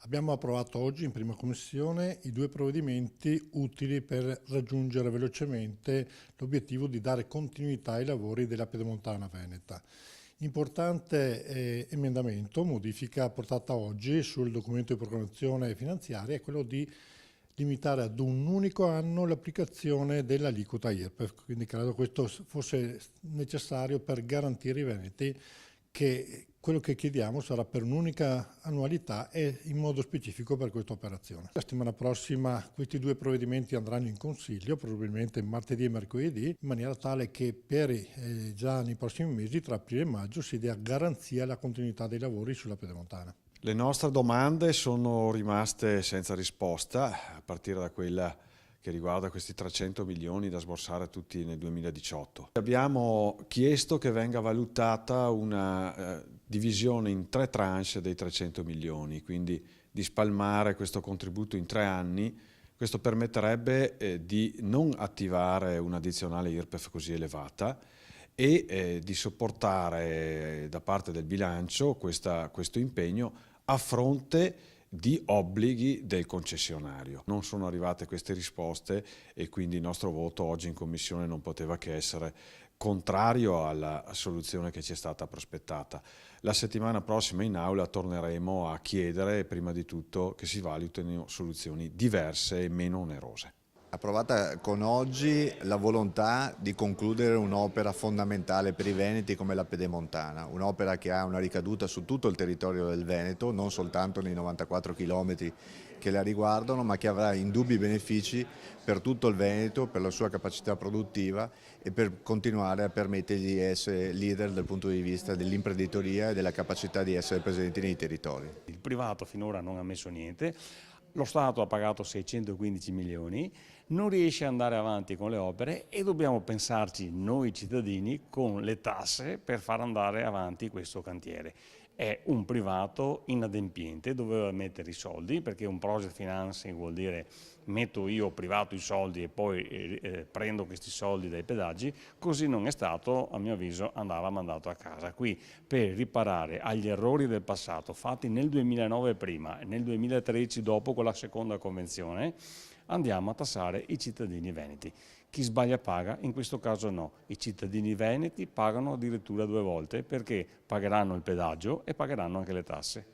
Abbiamo approvato oggi in prima commissione i due provvedimenti utili per raggiungere velocemente l'obiettivo di dare continuità ai lavori della Pedemontana Veneta. Importante emendamento, modifica apportata oggi sul documento di programmazione finanziaria, è quello di limitare ad un unico anno l'applicazione dell'aliquota IRPEF, quindi credo questo fosse necessario per garantire i veneti che quello che chiediamo sarà per un'unica annualità e in modo specifico per questa operazione. La settimana prossima questi due provvedimenti andranno in Consiglio, probabilmente martedì e mercoledì, in maniera tale che già nei prossimi mesi, tra aprile e maggio, si dia garanzia alla continuità dei lavori sulla Pedemontana. Le nostre domande sono rimaste senza risposta, a partire da quella che riguarda questi 300 milioni da sborsare tutti nel 2018. Abbiamo chiesto che venga valutata una divisione in 3 tranche dei 300 milioni, quindi di spalmare questo contributo in 3 anni. Questo permetterebbe di non attivare un'addizionale IRPEF così elevata e di sopportare da parte del bilancio questo impegno a fronte di obblighi del concessionario. Non sono arrivate queste risposte e quindi il nostro voto oggi in Commissione non poteva che essere contrario alla soluzione che ci è stata prospettata. La settimana prossima in Aula torneremo a chiedere prima di tutto che si valutino soluzioni diverse e meno onerose. Approvata con oggi la volontà di concludere un'opera fondamentale per i Veneti come la Pedemontana, un'opera che ha una ricaduta su tutto il territorio del Veneto, non soltanto nei 94 chilometri che la riguardano, ma che avrà indubbi benefici per tutto il Veneto, per la sua capacità produttiva e per continuare a permettergli di essere leader dal punto di vista dell'imprenditoria e della capacità di essere presenti nei territori. Il privato finora non ha messo niente. Lo Stato ha pagato 615 milioni, non riesce ad andare avanti con le opere e dobbiamo pensarci noi cittadini con le tasse per far andare avanti questo cantiere. È un privato inadempiente, doveva mettere i soldi perché un project financing vuol dire metto io privato i soldi e poi prendo questi soldi dai pedaggi, così non è stato, a mio avviso andava mandato a casa. Qui per riparare agli errori del passato fatti nel 2009 prima e nel 2013 dopo con la seconda convenzione andiamo a tassare i cittadini veneti. Chi sbaglia paga, in questo caso no. I cittadini veneti pagano addirittura 2 volte perché pagheranno il pedaggio e pagheranno anche le tasse.